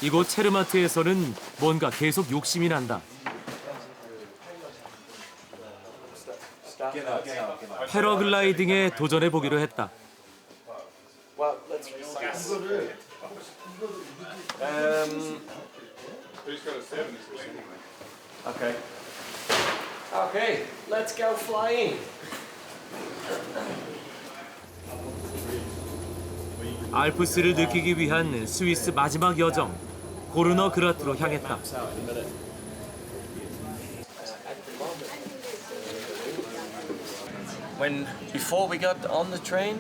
이곳 체르마트에서는 뭔가 계속 욕심이 난다. 패러글라이딩에 도전해 보기로 했다. Okay, let's go flying. 알프스를 느끼기 위한 스위스 마지막 여정, 고르너 그라트로 향했다. When before we got on the train,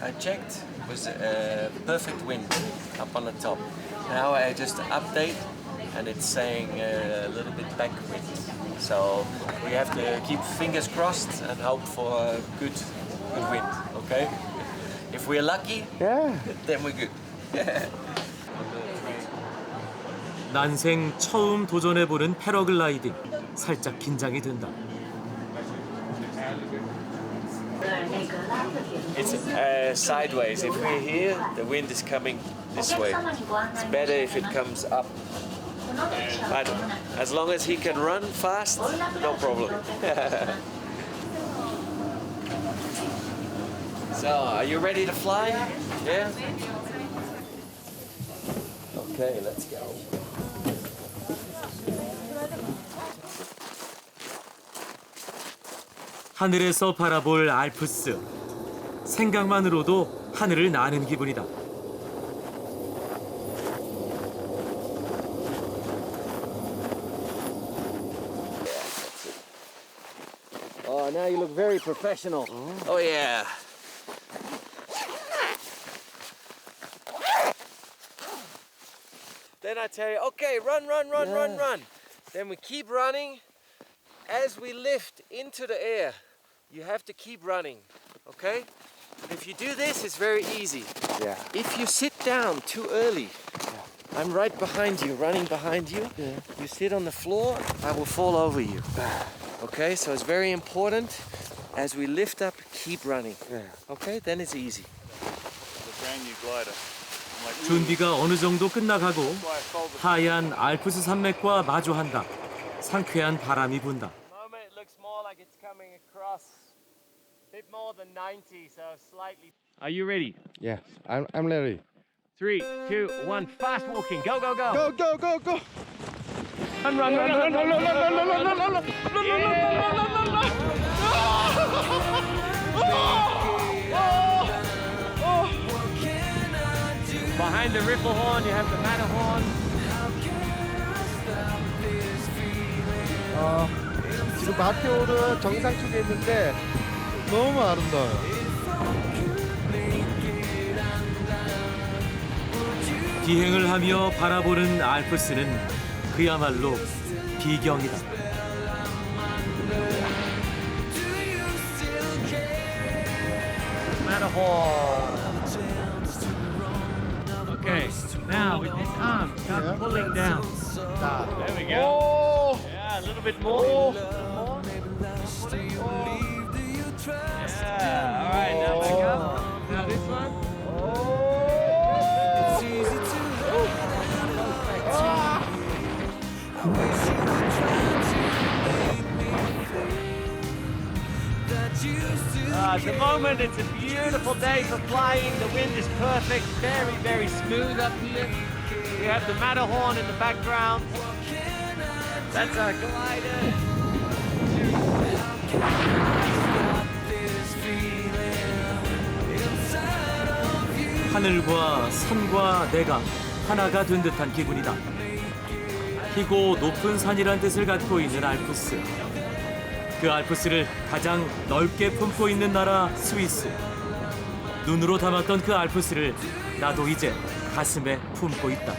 I checked was a perfect wind up on the top. Now I just update, and it's saying a little bit back wind. So we have to keep fingers crossed and hope for a good wind. Okay. If we're lucky, then we're good. 난생 처음 도전해보는 패러글라이딩. 살짝 긴장이 된다. It's sideways. If we're here, the wind is coming this way. It's better if it comes up. But as long as he can run fast, no problem. So, are you ready to fly? Yeah? Okay, let's go. 하늘에서 바라볼 알프스. 생각만으로도 하늘을 나는 기분이다. Oh, now you look very professional. Oh, yeah. Then I tell you, okay, run, run, run, run, run. Then we keep running. As we lift into the air, you have to keep running, okay? If you do this, it's very easy. Yeah. If you sit down too early, I'm right behind you, running behind you. You sit on the floor, I will fall over you. Okay, so it's very important. As we lift up, keep running. Okay, then it's easy. The brand new glider. 준비가 어느 정도 끝나가고 하얀 알프스 산맥과 마주한다. 상쾌한 바람이 분다. Moment it looks more like it's coming across a bit more than 90, so slightly. Are you ready? Yeah, I'm ready. 3, 2, 1, fast walking. Go, go, go. Go, go, go, go. Run, run, run, run, run, run, run, run, run, Behind the Riffelhorn, you have the Matterhorn. 지금 마테오르 정상 쪽에 있는데 너무 아름다워요. 비행을 하며 바라보는 알프스는 그야말로 비경이다. Matterhorn. Okay, now with this arm, start pulling down. There we go. Yeah, a little bit more. Yeah, all right, now back up. Now this one. At the moment, it's a beautiful day for flying. The wind is perfect, very, very smooth up here. We have the Matterhorn in the background. That's our glider. 하늘과 산과 내가 하나가 된 듯한 기분이다. 희고 높은 산이란 뜻을 갖고 있는 알프스. 그 알프스를 가장 넓게 품고 있는 나라 스위스. 눈으로 담았던 그 알프스를 나도 이제 가슴에 품고 있다.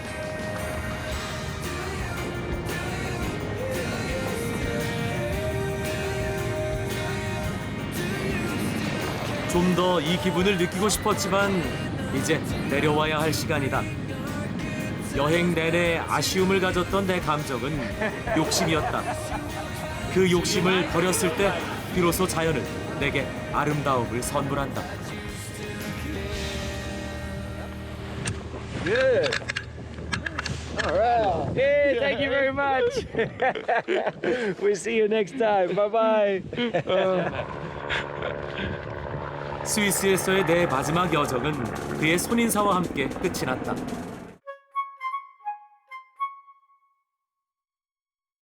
좀 더 이 기분을 느끼고 싶었지만 이제 내려와야 할 시간이다. 여행 내내 아쉬움을 가졌던 내 감정은 욕심이었다. 그 욕심을 버렸을 때 비로소 자연은 내게 아름다움을 선물한다. Good. Hey, thank you very much. We'll see you next time. Bye bye. 스위스에서의 내 마지막 여정은 그의 손인사와 함께 끝이 났다.